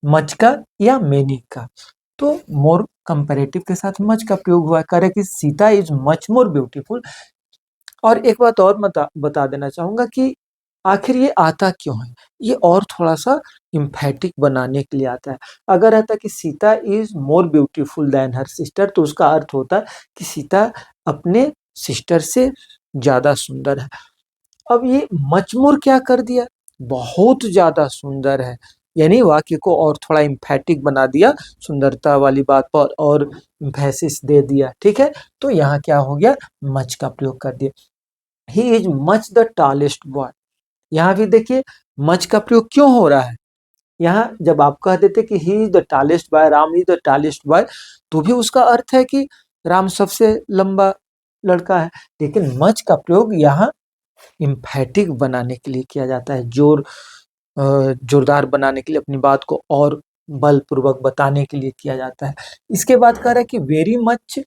मच का या मेनी का। तो मोर कंपैरेटिव के साथ मच का प्रयोग हुआ, कह रहे कि Sita is much more beautiful. और एक बात और बता देना चाहूंगा कि आखिर ये आता क्यों है, ये और थोड़ा सा इम्फेटिक बनाने के लिए आता है। अगर आता कि Sita is more beautiful then her sister, तो उसका अर्थ होता कि सीता अपने सिस्टर से ज्यादा सुंदर है। अब ये मच मोर क्या कर दिया? बहुत ज्यादा सुंदर है, यानी वाक्य को और थोड़ा इम्फेटिक बना दिया, सुंदरता वाली बात पर और इम्फेसिस दे दिया। ठीक है, तो यहाँ क्या हो गया? मच का प्रयोग कर दिया। He is much the tallest boy. यहाँ भी देखिए मच का प्रयोग क्यों हो रहा है। यहाँ जब आप कह देते कि he is the tallest boy, Ram is the tallest boy, तो भी उसका अर्थ है कि राम सबसे लंबा लड़का है। लेकिन मच का प्रयोग यहाँ इम्फेटिक बनाने के लिए किया जाता है, जोरदार बनाने के लिए, अपनी बात को और बलपूर्वक बताने के लिए किया जाता है। इसके बाद कह रहा है कि वेरी मच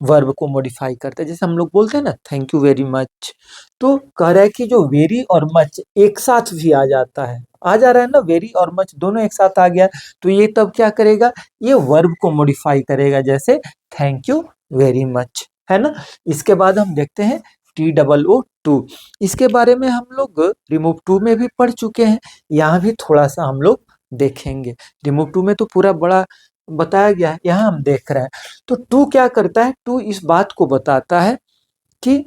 वर्ब को मॉडिफाई करता है। जैसे हम लोग बोलते हैं ना थैंक यू वेरी मच, तो कह रहा है कि जो वेरी और मच एक साथ भी आ जाता है, आ जा रहा है ना, वेरी और मच दोनों एक साथ आ गया, तो ये तब क्या करेगा? ये वर्ब को मॉडिफाई करेगा, जैसे थैंक यू वेरी मच, है ना। इसके बाद हम देखते हैं TOO2। इसके बारे में हम लोग रिमूव टू में भी पढ़ चुके हैं, यहाँ भी थोड़ा सा हम लोग देखेंगे। रिमूव टू में तो पूरा बड़ा बताया गया है, यहाँ हम देख रहे हैं। तो टू क्या करता है? टू इस बात को बताता है कि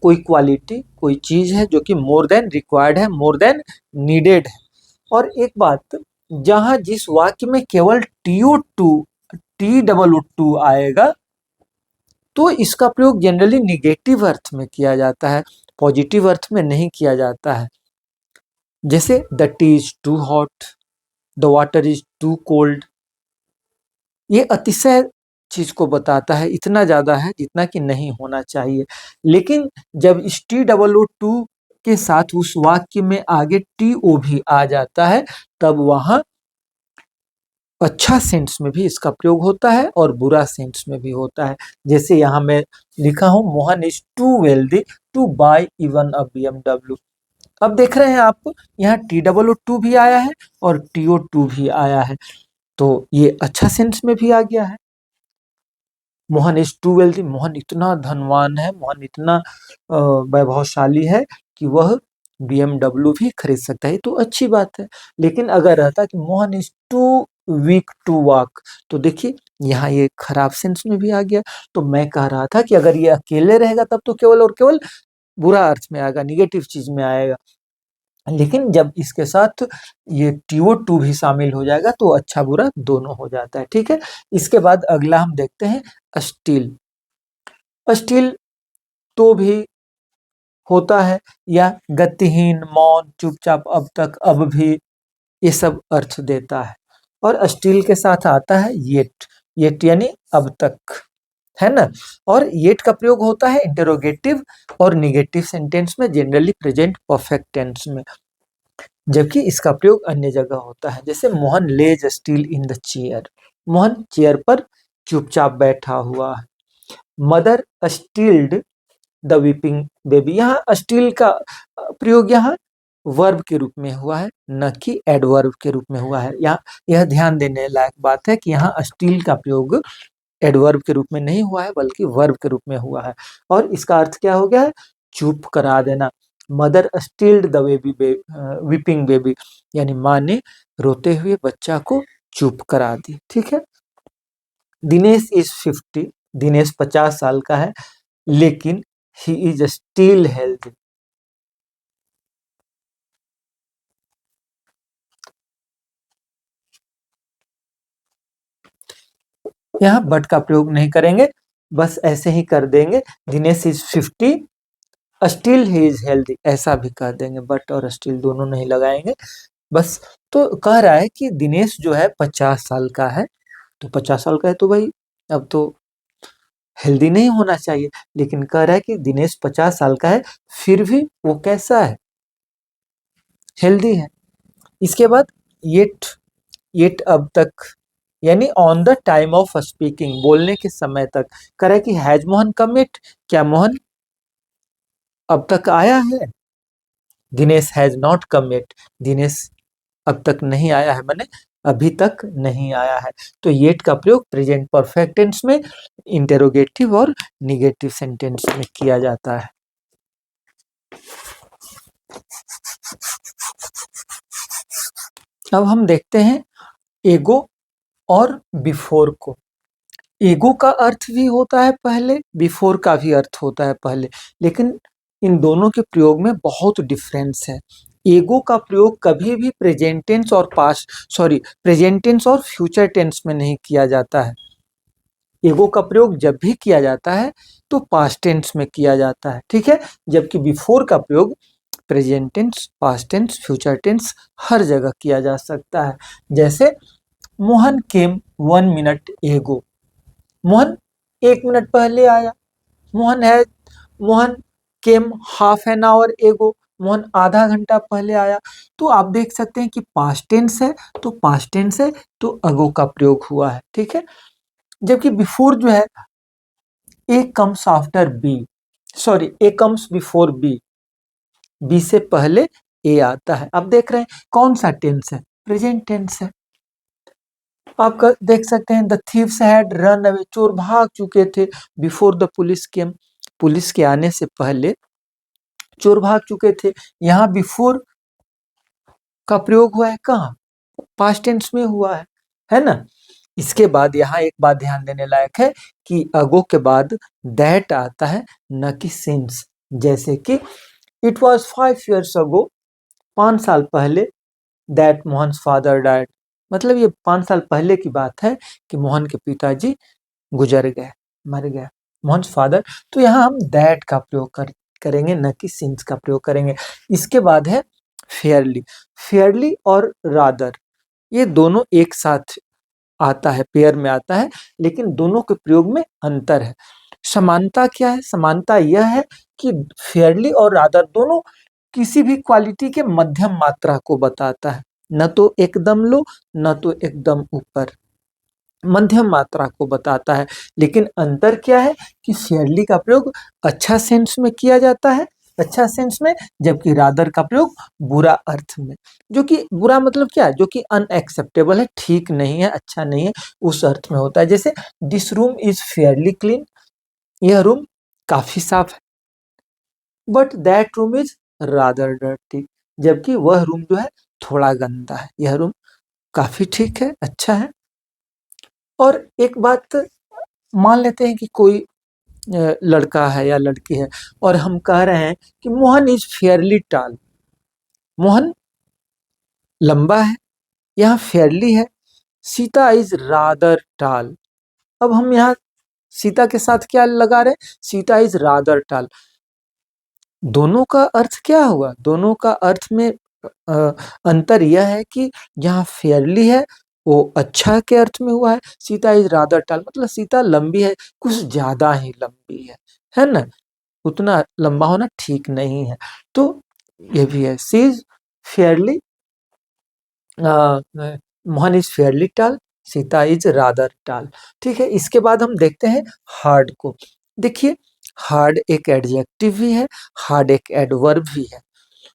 कोई क्वालिटी, कोई चीज है जो कि मोर देन रिक्वायर्ड है, मोर देन नीडेड है। और एक बात, जहां जिस वाक्य में केवल TOO2 आएगा, तो इसका प्रयोग जनरली निगेटिव अर्थ में किया जाता है, पॉजिटिव अर्थ में नहीं किया जाता है। जैसे the tea is too hot, the water is too cold. ये अतिशय चीज को बताता है, इतना ज्यादा है जितना कि नहीं होना चाहिए। लेकिन जब इस TOO2 के साथ उस वाक्य में आगे TO भी आ जाता है, तब वहां अच्छा सेंस में भी इसका प्रयोग होता है और बुरा सेंस में भी होता है। जैसे यहाँ मैं लिखा हूं, Mohan is too wealthy to buy even a BMW। अब देख रहे हैं आप, यहाँ TOO2 भी आया है और TO2 भी आया है, तो ये अच्छा सेंस में भी आ गया है। Mohan is too wealthy, Mohan इतना धनवान है, मोहन इतना वैभवशाली है कि वह BMW भी खरीद सकता है, तो अच्छी बात है। लेकिन अगर रहता कि Mohan is too weak to walk, तो देखिए यहाँ ये खराब सेंस में भी आ गया। तो मैं कह रहा था कि अगर ये अकेले रहेगा तब तो केवल और केवल बुरा अर्थ में आएगा, निगेटिव चीज में आएगा। लेकिन जब इसके साथ ये TO2 भी शामिल हो जाएगा, तो अच्छा बुरा दोनों हो जाता है। ठीक है, इसके बाद अगला हम देखते हैं स्टील। स्टील तो भी होता है, या गतिहीन, मौन, चुपचाप, अब तक, अब भी, ये सब अर्थ देता है। और स्टील के साथ आता है येट, येट यानी अब तक, है ना। और येट का प्रयोग होता है इंटरोगेटिव और निगेटिव सेंटेंस में, जनरली प्रेजेंट परफेक्ट टेंस में, जबकि इसका प्रयोग अन्य जगह होता है। जैसे Mohan lays still in the chair, Mohan chair पर चुपचाप बैठा हुआ है। Mother stilled the weeping baby, यहाँ स्टील का प्रयोग यहाँ वर्ब के रूप में हुआ है, न कि एडवर्ब के रूप में हुआ है। यहाँ यह ध्यान देने लायक बात है कि यहाँ स्टील का प्रयोग एडवर्ब के रूप में नहीं हुआ है, बल्कि वर्ब के रूप में हुआ है। और इसका अर्थ क्या हो गया है? चुप करा देना। Mother stilled the baby, weeping baby, यानी माँ ने रोते हुए बच्चा को चुप करा दी। ठीक है। दिनेश इज 50, दिनेश 50 साल का है, लेकिन ही इज स्टिल हेल्थी। यहाँ बट का प्रयोग नहीं करेंगे, बस ऐसे ही कर देंगे, Dinesh is 50 still he is healthy, ऐसा भी कह देंगे, बट और स्टिल दोनों नहीं लगाएंगे बस। तो कह रहा है कि दिनेश जो है 50 साल का है, तो 50 साल का है तो भाई अब तो हेल्दी नहीं होना चाहिए। लेकिन कह रहा है कि दिनेश 50 साल का है, फिर भी वो कैसा है? हेल्दी है। इसके बाद येट अब तक, यानी on the time of speaking, बोलने के समय तक। करे कि हैज मोहन कम इट, क्या मोहन अब तक आया है? Dinesh has not come it, Dinesh अब तक नहीं आया है, माने अभी तक नहीं आया है। तो येट का प्रयोग प्रेजेंट परफेक्ट टेंस में, इंटेरोगेटिव और निगेटिव सेंटेंस में किया जाता है। अब हम देखते हैं एगो और बिफोर को। एगो का अर्थ भी होता है पहले, बिफोर का भी अर्थ होता है पहले, लेकिन इन दोनों के प्रयोग में बहुत डिफरेंस है। एगो का प्रयोग कभी भी प्रेजेंट टेंस और प्रेजेंट टेंस और फ्यूचर टेंस में नहीं किया जाता है। एगो का प्रयोग जब भी किया जाता है तो पास्ट टेंस में किया जाता है, ठीक है। जबकि बिफोर का प्रयोग present tense, past tense, future tense हर जगह किया जा सकता है। जैसे मोहन केम 1 मिनट एगो, मोहन 1 मिनट पहले आया। Mohan came half an hour ago, Mohan आधा घंटा पहले आया। तो आप देख सकते हैं कि पास्ट टेंस है तो पास्ट टेंस है तो अगो का प्रयोग हुआ है, ठीक है। जबकि बिफोर जो है, ए कम्स आफ्टर बी, ए कम्स बिफोर बी, बी से पहले ए आता है। अब देख रहे हैं कौन सा टेंस है, प्रेजेंट टेंस है। आप देख सकते हैं the thieves had run away, चोर भाग चुके थे, before the police came, police के आने से पहले चोर भाग चुके थे। यहाँ बिफोर का प्रयोग हुआ है कहाँ, पास्ट टेंस में हुआ है ना। इसके बाद यहाँ एक बात ध्यान देने लायक है कि अगो के बाद दैट आता है, न कि सिंस। जैसे कि इट वॉज 5 years अगो, 5 साल पहले, दैट मोहन्स फादर डाइड, मतलब ये 5 साल पहले की बात है कि मोहन के पिताजी गुजर गए, मर गए, मोहन्स फादर। तो यहाँ हम दैट का प्रयोग करेंगे, न कि सिंस का प्रयोग करेंगे। इसके बाद है फेयरली। फेयरली और रादर, ये दोनों एक साथ आता है, पेयर में आता है, लेकिन दोनों के प्रयोग में अंतर है। समानता क्या है? समानता यह है कि फेयरली और रादर दोनों किसी भी क्वालिटी के मध्यम मात्रा को बताता है, न तो एकदम लो न तो एकदम ऊपर, मध्यम मात्रा को बताता है। लेकिन अंतर क्या है कि फेयरली का प्रयोग अच्छा सेंस में किया जाता है, अच्छा सेंस में, जबकि रादर का प्रयोग बुरा अर्थ में, जो कि बुरा मतलब क्या है, जो कि अनएक्सेप्टेबल है, ठीक नहीं है, अच्छा नहीं है, उस अर्थ में होता है। जैसे this room is fairly clean, यह रूम काफी साफ है, but that room is rather dirty, जबकि वह रूम जो है थोड़ा गंदा है, यह रूम काफी ठीक है, अच्छा है। और एक बात मान लेते हैं कि कोई लड़का है या लड़की है और हम कह रहे हैं कि Mohan is fairly tall, Mohan लंबा है, यहाँ फेयरली है। सीता इज रादर टॉल, अब हम यहाँ सीता के साथ क्या लगा रहे हैं, सीता इज रादर टॉल। दोनों का अर्थ क्या हुआ, दोनों का अर्थ में अंतर यह है कि जहाँ फेयरली है वो अच्छा के अर्थ में हुआ है, सीता इज रादर टॉल मतलब सीता लंबी है, कुछ ज्यादा ही लंबी है ना, उतना लंबा होना ठीक नहीं है। तो ये भी है, she is fairly, Mohan is fairly tall, Sita is rather tall, ठीक है। इसके बाद हम देखते हैं हार्ड को। देखिए हार्ड एक एडजेक्टिव भी है, हार्ड एक एडवर्ब भी है,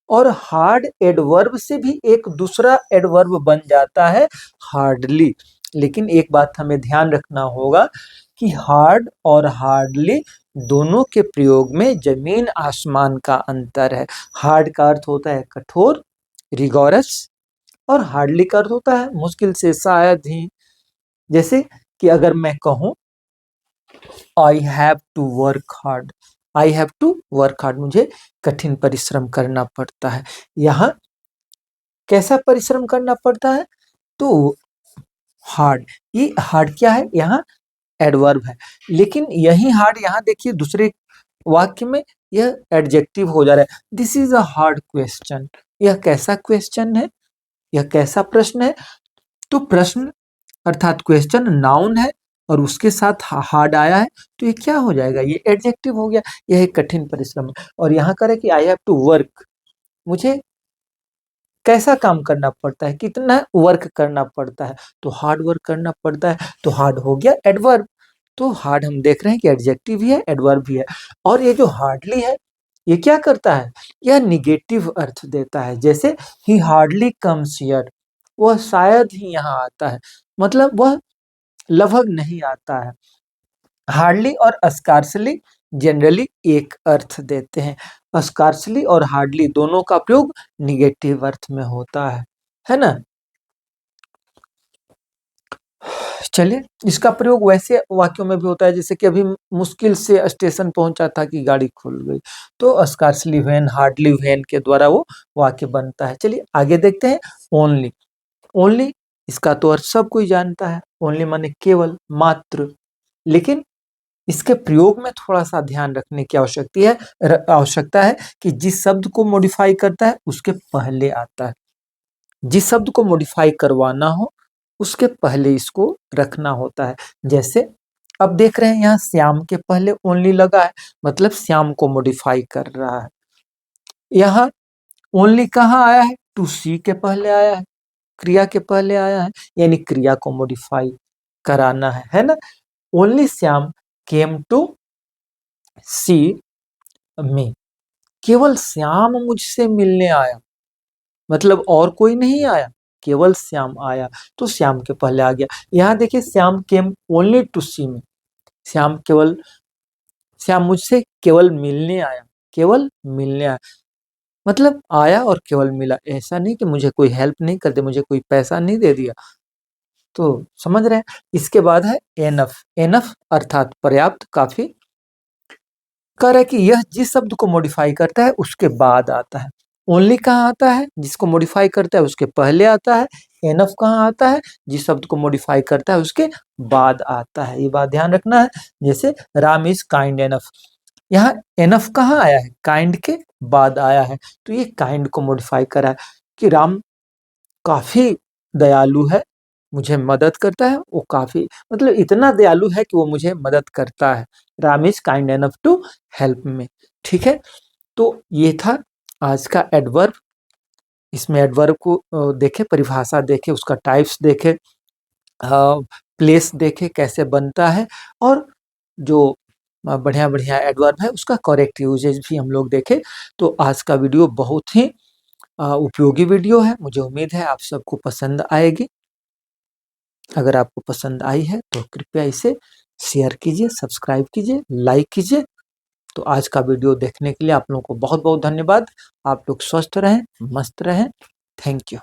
और हार्ड एडवर्ब से भी एक दूसरा एडवर्ब बन जाता है हार्डली। लेकिन एक बात हमें ध्यान रखना होगा कि हार्ड और हार्डली दोनों के प्रयोग में जमीन आसमान का अंतर है। हार्ड का अर्थ होता है कठोर, रिगोरस, और हार्डली का अर्थ होता है मुश्किल से, शायद ही। जैसे कि अगर मैं कहूं I have to work hard, I have to work hard, मुझे कठिन परिश्रम करना पड़ता है। यहाँ कैसा परिश्रम करना पड़ता है, तो हार्ड, ये हार्ड क्या है, यहाँ एडवर्ब है। लेकिन यही हार्ड यहाँ देखिए दूसरे वाक्य में यह एडजेक्टिव हो जा रहा है, this is a hard question, यह कैसा क्वेश्चन है, यह कैसा प्रश्न है। तो प्रश्न अर्थात क्वेश्चन नाउन है और उसके साथ हार्ड आया है, तो ये क्या हो जाएगा, ये एडजेक्टिव हो गया, यह एक कठिन परिश्रम है। और यहाँ करे कि आई हैव टू वर्क, मुझे कैसा काम करना पड़ता है, कितना वर्क करना पड़ता है, तो हार्ड वर्क करना पड़ता है। तो हार्ड हो गया एडवर्ब। तो हार्ड हम देख रहे हैं कि एडजेक्टिव भी है, एडवर्ब भी है। और ये जो हार्डली है, ये क्या करता है, यह निगेटिव अर्थ देता है। जैसे ही हार्डली कम्स हियर, वह शायद ही यहाँ आता है, मतलब वह लगभग नहीं आता है। हार्डली और स्कार्सली जनरली एक अर्थ देते हैं। स्कार्सली और हार्डली दोनों का प्रयोग निगेटिव अर्थ में होता है ना। चलिए, इसका प्रयोग वैसे वाक्यों में भी होता है, जैसे कि अभी मुश्किल से स्टेशन पहुंचा था कि गाड़ी खुल गई, तो स्कार्सली व्हेन, हार्डली व्हेन के द्वारा वो वाक्य बनता है। चलिए आगे देखते हैं। ओनली, ओनली इसका तो अर्थ सब कोई जानता है। ओनली माने केवल, मात्र। लेकिन इसके प्रयोग में थोड़ा सा ध्यान रखने की आवश्यकता है कि जिस शब्द को मॉडिफाई करता है उसके पहले आता है। जिस शब्द को मॉडिफाई करवाना हो उसके पहले इसको रखना होता है। जैसे अब देख रहे हैं यहाँ श्याम के पहले ओनली लगा है, मतलब श्याम को मॉडिफाई कर रहा है। यहाँ ओनली कहाँ आया है, टू सी के पहले आया है, क्रिया के पहले आया है, यानी क्रिया को मॉडिफाई कराना है ना। ओनली श्याम केम टू सी मी, केवल श्याम मुझसे मिलने आया, मतलब और कोई नहीं आया, केवल श्याम आया, तो श्याम के पहले आ गया। यहाँ देखिए श्याम केम ओनली टू सी मी, श्याम मुझसे केवल मिलने आया, केवल मिलने आया, मतलब आया और केवल मिला। ऐसा नहीं कि मुझे कोई हेल्प नहीं कर दे, मुझे कोई पैसा नहीं दे दिया। तो समझ रहे हैं। इसके बाद है एनफ, एनफ अर्थात पर्याप्त, काफी। कह रहा है कि यह जिस शब्द को मॉडिफाई करता है उसके बाद आता है। ओनली कहाँ आता है, जिसको मॉडिफाई करता है उसके पहले आता है। एनफ कहाँ आता है, जिस शब्द को मॉडिफाई करता है उसके बाद आता है। ये बात ध्यान रखना है। जैसे राम इज काइंड एनफ, यहाँ एनफ कहाँ आया है, काइंड के बाद आया है, तो ये काइंड को मॉडिफाई करा है कि राम काफी दयालु है, मुझे मदद करता है, वो काफी, मतलब इतना दयालु है कि वो मुझे मदद करता है। Ram is kind enough to help me. ठीक है, तो ये था आज का एडवर्ब। इसमें एडवर्ब को देखे, परिभाषा देखे, उसका टाइप्स देखे, प्लेस देखे कैसे बनता है, और जो बढ़िया बढ़िया एडवर्ब है उसका करेक्ट यूजेज भी हम लोग देखे। तो आज का वीडियो बहुत ही उपयोगी वीडियो है। मुझे उम्मीद है आप सबको पसंद आएगी। अगर आपको पसंद आई है तो कृपया इसे शेयर कीजिए, सब्सक्राइब कीजिए, लाइक कीजिए। तो आज का वीडियो देखने के लिए आप लोगों को बहुत बहुत धन्यवाद। आप लोग स्वस्थ रहें, मस्त रहें। Thank you.